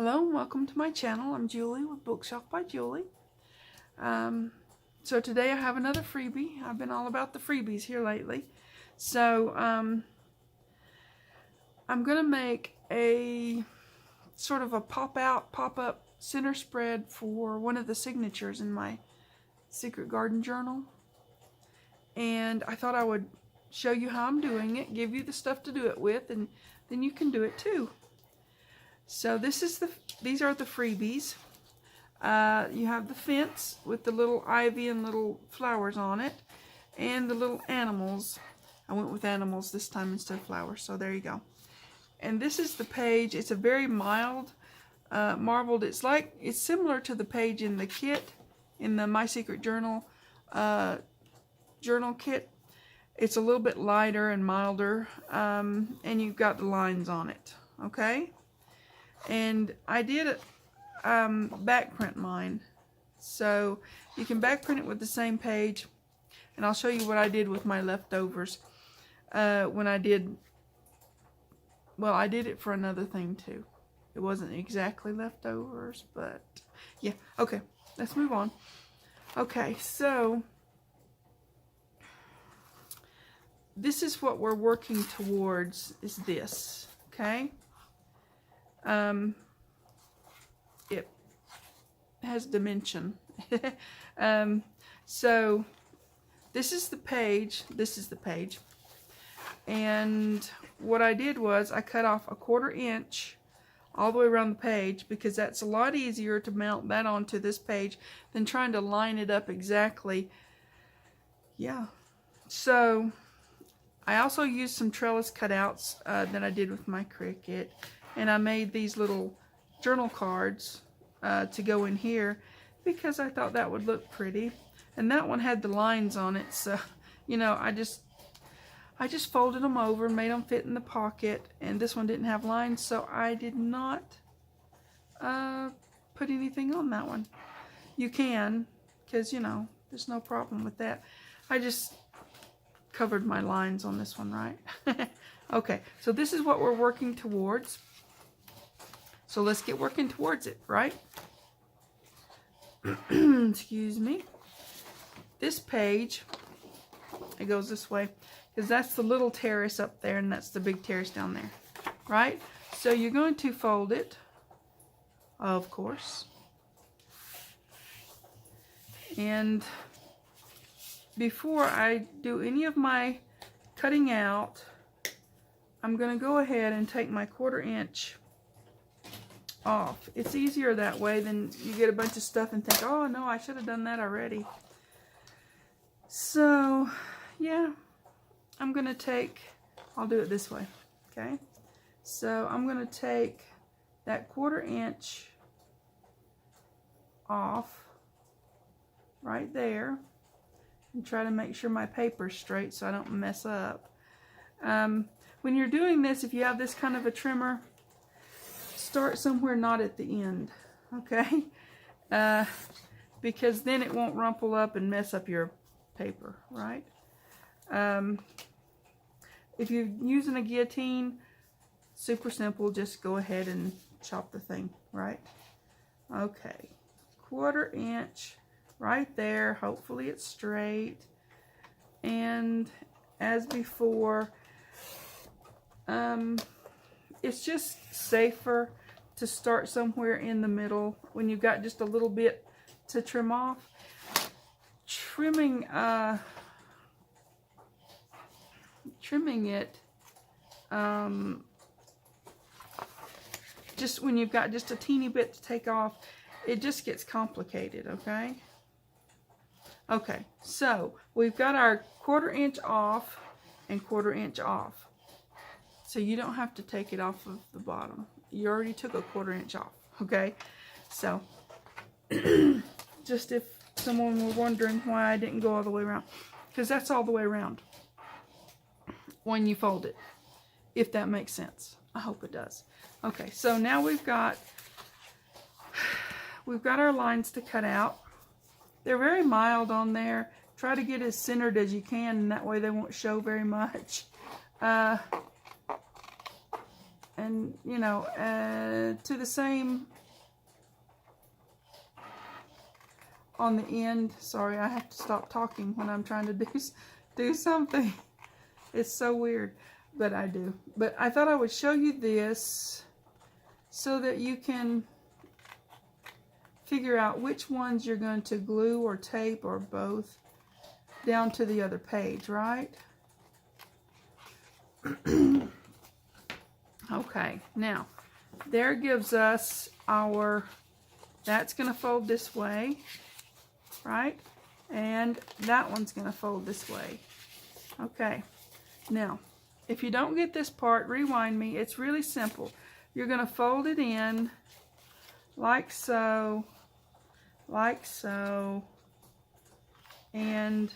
Hello and welcome to my channel. I'm Julie with Bookshelf by Julie. So today I have another freebie. I've been all about the freebies here lately. So I'm going to make a sort of a pop-up center spread for one of the signatures in my Secret Garden journal. And I thought I would show you how I'm doing it, give you the stuff to do it with, and then you can do it too. So these are the freebies. You have the fence with the little ivy and little flowers on it, and the little animals. I went with animals this time instead of flowers, so there you go. And this is the page. It's a very mild marbled. It's similar to the page in the kit, in the My Secret Journal journal kit. It's a little bit lighter and milder, and you've got the lines on it. Okay. And I did back print mine, so you can back print it with the same page, and I'll show you what I did with my leftovers when I did it for another thing too. It wasn't exactly leftovers, but yeah. Okay, let's move on. Okay, so this is what we're working towards, is this, okay? It has dimension. So this is the page, and what I did was I cut off a 1/4 inch all the way around the page, because that's a lot easier to mount that onto this page than trying to line it up exactly. Yeah, so I also used some trellis cutouts that I did with my Cricut. And I made these little journal cards to go in here because I thought that would look pretty. And that one had the lines on it, so you know, I just folded them over and made them fit in the pocket. And this one didn't have lines, so I did not put anything on that one. You can, because you know, there's no problem with that. I just covered my lines on this one, right? Okay, so this is what we're working towards. So let's get working towards it, right? Excuse me. This page, it goes this way, because that's the little terrace up there, and that's the big terrace down there, right? So you're going to fold it, of course. And before I do any of my cutting out, I'm going to go ahead and take my 1/4 inch off. It's easier that way than you get a bunch of stuff and think, oh no, I should have done that already. So yeah, I'm gonna I'll do it this way, okay? So I'm gonna take that 1/4 inch off right there and try to make sure my paper's straight so I don't mess up. When you're doing this, if you have this kind of a trimmer, start somewhere not at the end, okay? Because then it won't rumple up and mess up your paper, right? If you're using a guillotine, super simple, just go ahead and chop the thing, right? Okay, 1/4 inch right there. Hopefully it's straight. And as before, it's just safer to start somewhere in the middle when you've got just a little bit to trim off. Trimming it just when you've got just a teeny bit to take off, it just gets complicated, okay? Okay, so we've got our 1/4 inch off and 1/4 inch off. So you don't have to take it off of the bottom. You already took a 1/4 inch off, okay? So, just if someone were wondering why I didn't go all the way around, because that's all the way around when you fold it, if that makes sense. I hope it does. Okay, so now we've got our lines to cut out. They're very mild on there. Try to get as centered as you can, and that way they won't show very much. And you know, to the same on the end. Sorry, I have to stop talking when I'm trying to do something. It's so weird, but I do. But I thought I would show you this so that you can figure out which ones you're going to glue or tape or both down to the other page, right? Okay, now there gives us our, that's going to fold this way, right? And that one's going to fold this way. Okay, now if you don't get this part, rewind me. It's really simple. You're going to fold it in like so, and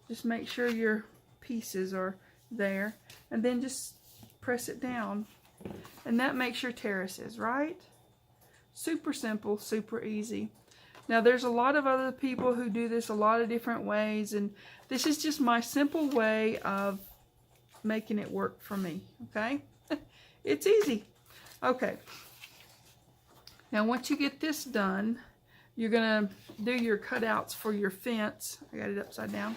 just make sure your pieces are there, and then just press it down, and that makes your terraces, right? Super simple, super easy. Now there's a lot of other people who do this a lot of different ways, and this is just my simple way of making it work for me, okay? It's easy. Okay. Now once you get this done, you're gonna do your cutouts for your fence. I got it upside down.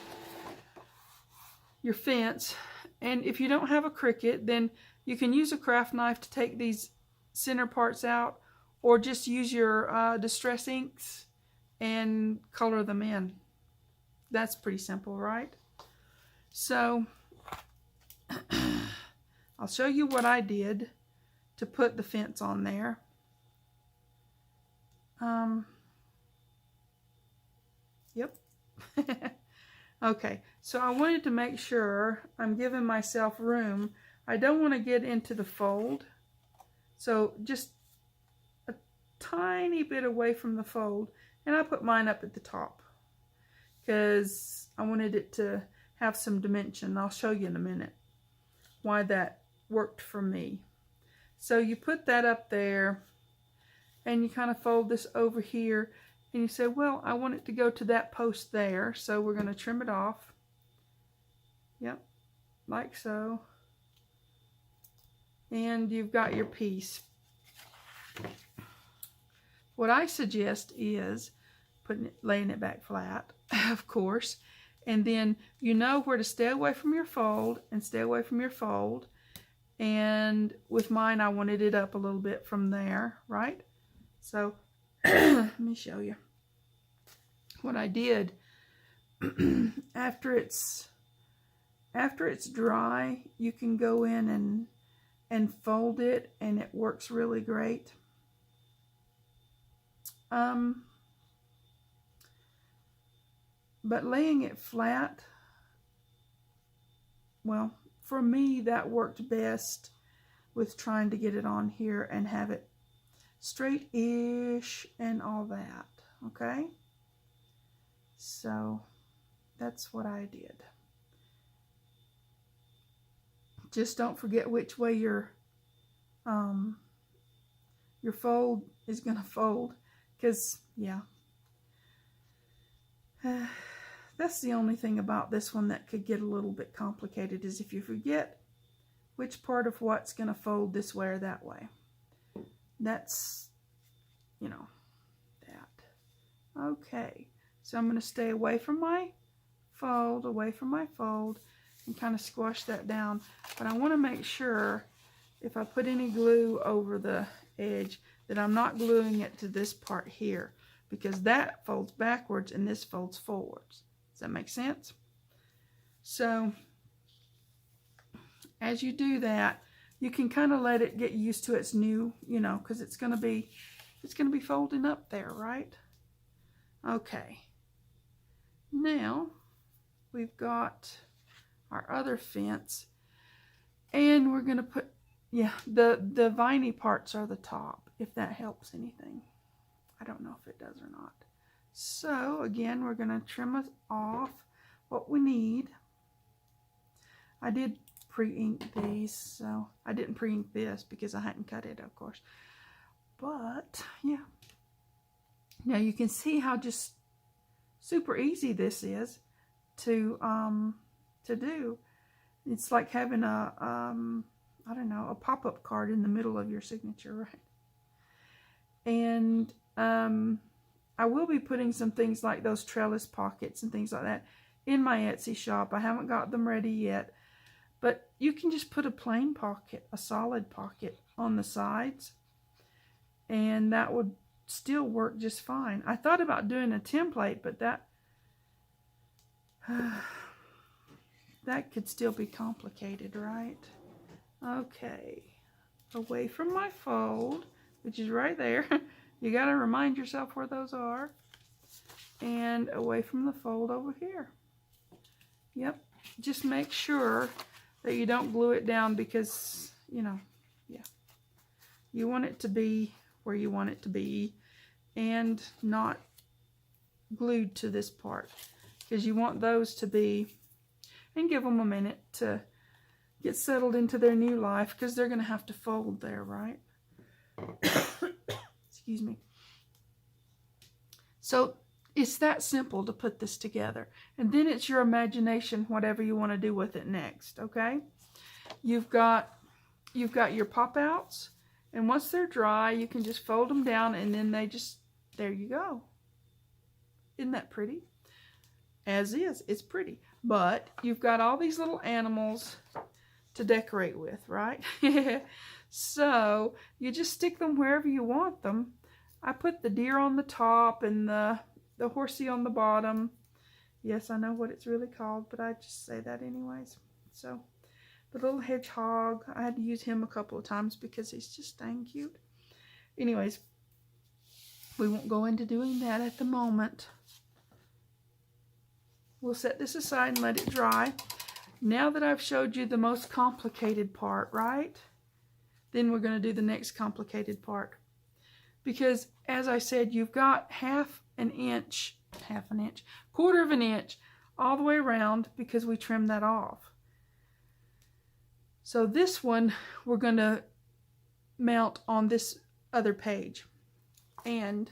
Your fence. And if you don't have a Cricut, then you can use a craft knife to take these center parts out, or just use your distress inks and color them in. That's pretty simple, right? So I'll show you what I did to put the fence on there. Yep. Okay, so I wanted to make sure I'm giving myself room. I don't want to get into the fold, so just a tiny bit away from the fold, and I put mine up at the top because I wanted it to have some dimension. I'll show you in a minute why that worked for me. So you put that up there, and you kind of fold this over here, and you say, well, I want it to go to that post there, so we're going to trim it off. Yep, like so. And you've got your piece. What I suggest is laying it back flat, of course, and then you know where to stay away from your fold and stay away from your fold. And with mine, I wanted it up a little bit from there, right? So let me show you what I did. After it's dry, you can go in and fold it, and it works really great. But laying it flat, well, for me that worked best with trying to get it on here and have it straight-ish and all that, okay? So that's what I did. Just don't forget which way your fold is gonna fold, because yeah, that's the only thing about this one that could get a little bit complicated, is if you forget which part of what's gonna fold this way or that way. That's, you know, that. Okay, so I'm going to stay away from my fold, and kind of squash that down. But I want to make sure, if I put any glue over the edge, that I'm not gluing it to this part here, because that folds backwards and this folds forwards. Does that make sense? So as you do that, you can kind of let it get used to its new, you know, because it's going to be folding up there, right? Okay. Now we've got our other fence, and we're going to put, yeah, the viney parts are the top, if that helps anything. I don't know if it does or not. So again, we're going to trim off what we need. I did pre-ink these, so I didn't pre-ink this because I hadn't cut it, of course. But yeah, now you can see how just super easy this is to do. It's like having a I don't know, a pop-up card in the middle of your signature, right? And I will be putting some things like those trellis pockets and things like that in my Etsy shop. I haven't got them ready yet. But you can just put a plain pocket, a solid pocket on the sides, and that would still work just fine. I thought about doing a template, but that could still be complicated, right? Okay, away from my fold, which is right there. You got to remind yourself where those are. And away from the fold over here. Yep, just make sure that you don't glue it down because, you know, yeah. You want it to be where you want it to be and not glued to this part. Because you want those to be, and give them a minute to get settled into their new life because they're going to have to fold there, right? Excuse me. So it's that simple to put this together. And then it's your imagination, whatever you want to do with it next, okay? You've got your pop-outs, and once they're dry, you can just fold them down, and then they just, there you go. Isn't that pretty? As is, it's pretty. But you've got all these little animals to decorate with, right? So you just stick them wherever you want them. I put the deer on the top and the horsey on the bottom. Yes, I know what it's really called, but I just say that anyways. So the little hedgehog, I had to use him a couple of times because he's just dang cute. Anyways, we won't go into doing that at the moment. We'll set this aside and let it dry. Now that I've showed you the most complicated part, right? Then we're going to do the next complicated part. Because, as I said, you've got quarter of an inch all the way around because we trimmed that off. So this one we're going to mount on this other page. And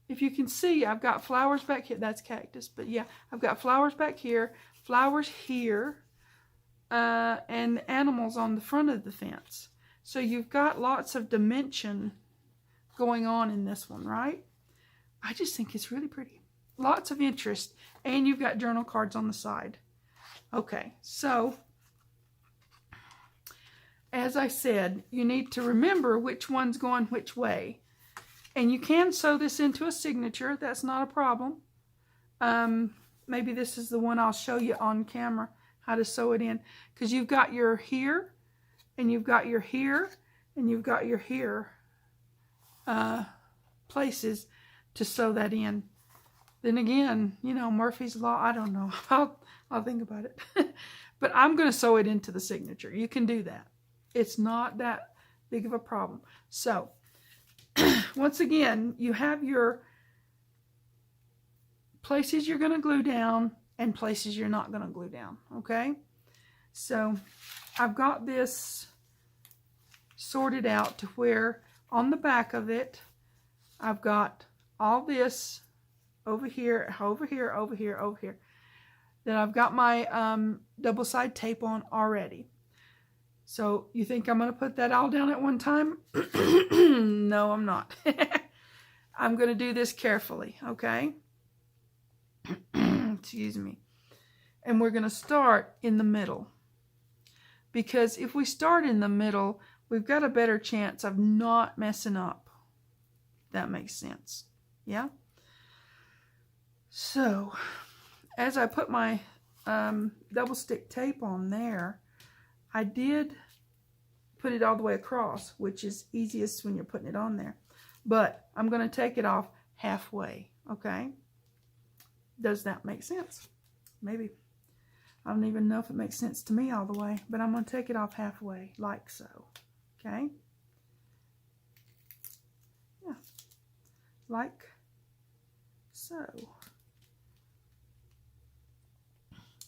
if you can see, I've got flowers back here. That's cactus, but yeah, I've got flowers back here, flowers here, and animals on the front of the fence. So you've got lots of dimension going on in this one, right? I just think it's really pretty. Lots of interest. And you've got journal cards on the side. Okay, so as I said, you need to remember which one's going which way. And you can sew this into a signature. That's not a problem. Maybe this is the one I'll show you on camera how to sew it in. Because you've got your here, and you've got your here, and you've got your here places to sew that in. Then again, you know, Murphy's Law, I don't know. I'll think about it. But I'm going to sew it into the signature. You can do that. It's not that big of a problem. So, once again, you have your places you're going to glue down and places you're not going to glue down, okay? So, I've got this sorted out to where on the back of it, I've got all this over here, over here, over here, over here. Then I've got my double-side tape on already. So you think I'm going to put that all down at one time? No, I'm not. I'm going to do this carefully, okay? Excuse me. And we're going to start in the middle. Because if we start in the middle, we've got a better chance of not messing up. That makes sense. Yeah? So, as I put my double stick tape on there, I did put it all the way across, which is easiest when you're putting it on there. But I'm going to take it off halfway, okay? Does that make sense? Maybe. I don't even know if it makes sense to me all the way, but I'm going to take it off halfway, like so, okay? Yeah, like so.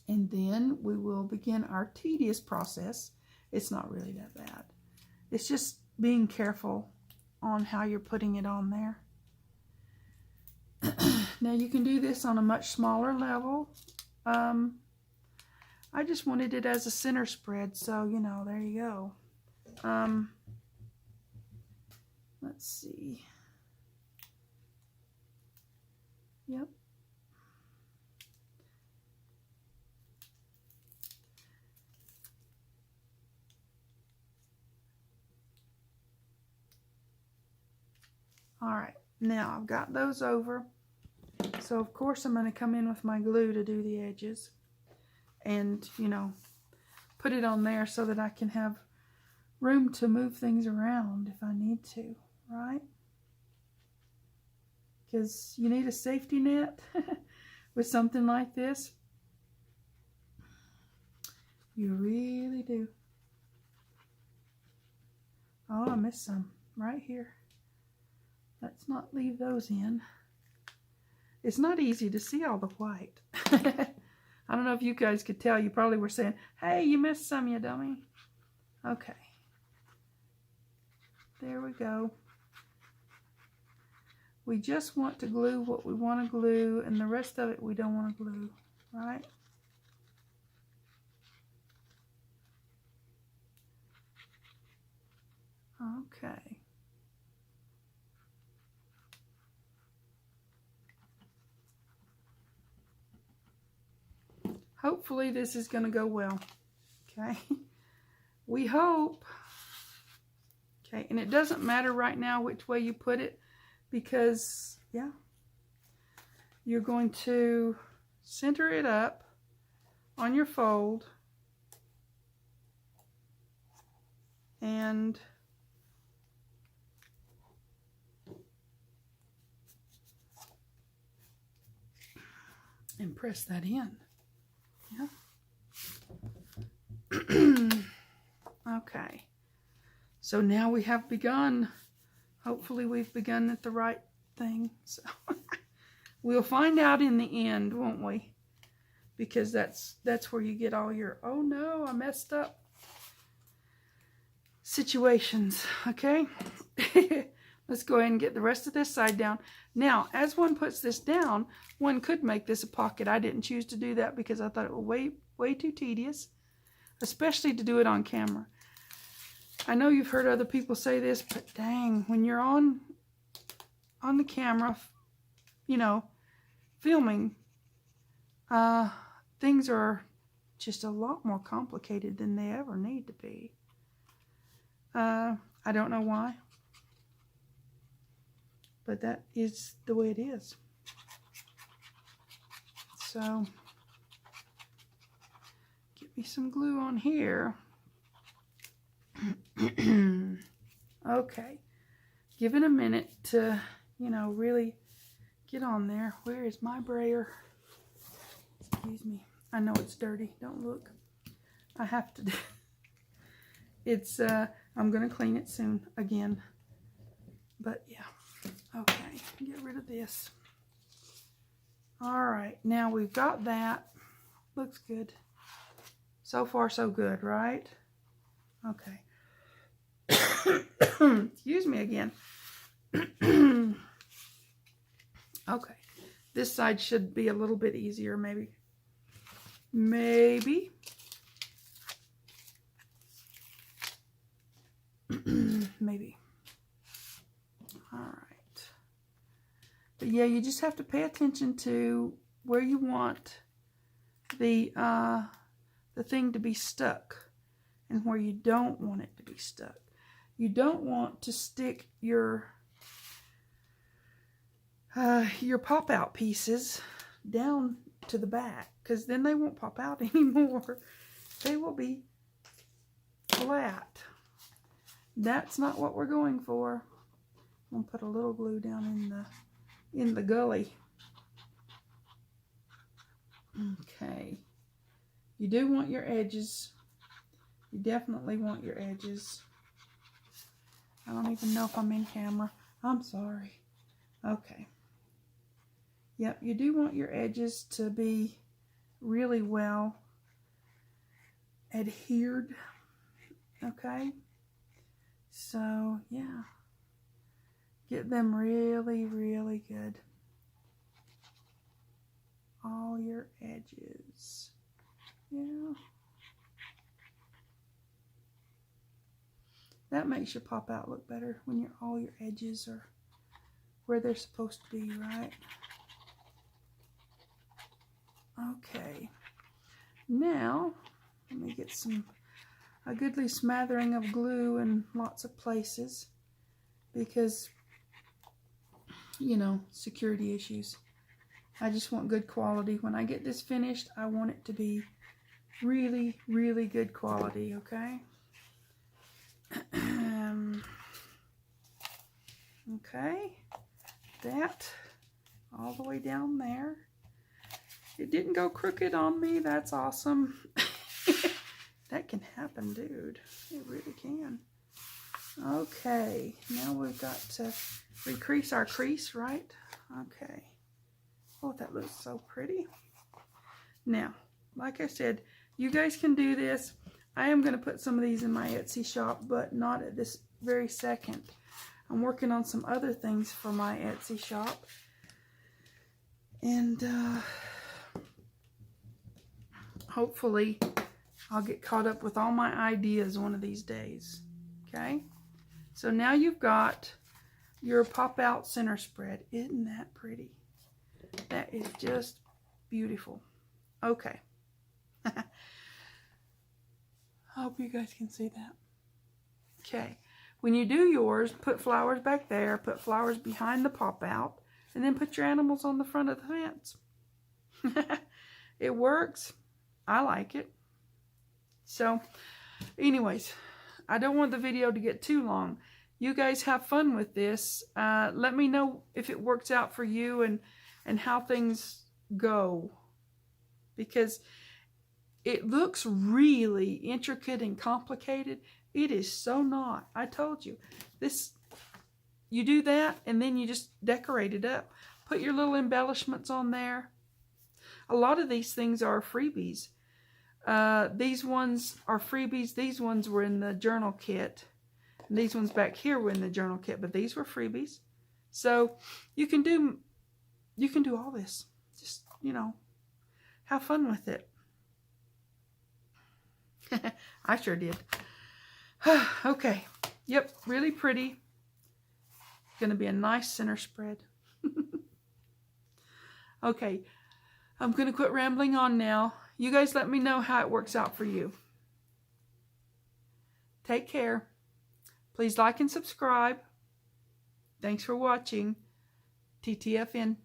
And then we will begin our tedious process. It's not really that bad. It's just being careful on how you're putting it on there. Now you can do this on a much smaller level. I just wanted it as a center spread, so you know, there you go. Let's see. Yep. All right, now I've got those over. So of course I'm going to come in with my glue to do the edges. And, you know, put it on there so that I can have room to move things around if I need to, right? Because you need a safety net with something like this. You really do. Oh, I missed some right here. Let's not leave those in. It's not easy to see all the white. I don't know if you guys could tell. You probably were saying, hey, you missed some, you dummy. Okay. There we go. We just want to glue what we want to glue, and the rest of it we don't want to glue, right? Okay. Hopefully this is going to go well. Okay. We hope. Okay, and it doesn't matter right now which way you put it because, yeah, you're going to center it up on your fold and press that in. Yeah. Okay. So now we have begun. Hopefully we've begun at the right thing. So we'll find out in the end, won't we? Because that's where you get all your, oh no, I messed up situations. Okay. Let's go ahead and get the rest of this side down. Now, as one puts this down, one could make this a pocket. I didn't choose to do that because I thought it was way too tedious, especially to do it on camera. I know you've heard other people say this, but dang, when you're on the camera, you know, filming, things are just a lot more complicated than they ever need to be. I don't know why, but that is the way it is. So, get me some glue on here. Okay, give it a minute to, you know, really get on there. Where is my brayer? Excuse me. I know it's dirty. Don't look. I have to do it's I'm gonna clean it soon again, but yeah. Okay, get rid of this. All right, now we've got that. Looks good. So far so good, right? Okay. Excuse me again. Okay, this side should be a little bit easier, maybe. Maybe. Maybe. All right. But yeah, you just have to pay attention to where you want the thing to be stuck and where you don't want it to be stuck. You don't want to stick your pop-out pieces down to the back, because then they won't pop out anymore. They will be flat. That's not what we're going for. I'm gonna put a little glue down in the gully. Okay. You do want your edges. You definitely want your edges. I don't even know if I'm in camera. I'm sorry. Okay. Yep, you do want your edges to be really well adhered. Okay. So, yeah. Get them really, really good. All your edges. Yeah. That makes your pop out look better when all your edges are where they're supposed to be, right? Okay. Now, let me get a goodly smattering of glue in lots of places because, you know, security issues. I just want good quality. When I get this finished, I want it to be really, really good quality, okay? Okay, that all the way down there. It didn't go crooked on me. That's awesome. That can happen, dude. It really can. Okay, now we've got to recrease our crease, right? Okay. Oh, that looks so pretty. Now, like I said, you guys can do this. I am going to put some of these in my Etsy shop, but not at this very second. I'm working on some other things for my Etsy shop. And hopefully I'll get caught up with all my ideas one of these days. Okay? So now you've got your pop-out center spread. Isn't that pretty? That is just beautiful. Okay. I hope you guys can see that. Okay. When you do yours, put flowers back there, put flowers behind the pop-out, and then put your animals on the front of the fence. It works. I like it. So, anyways, I don't want the video to get too long. You guys have fun with this. Let me know if it works out for you and how things go. Because it looks really intricate and complicated. It is so not. I told you. This, you do that and then you just decorate it up. Put your little embellishments on there. A lot of these things are freebies. These ones are freebies. These ones were in the journal kit. And these ones back here were in the journal kit, but these were freebies. So you can do all this. Just, you know, have fun with it. I sure did. Okay. Yep, really pretty. Gonna be a nice center spread. Okay, I'm gonna quit rambling on now. You guys let me know how it works out for you. Take care. Please like and subscribe. Thanks for watching. TTFN.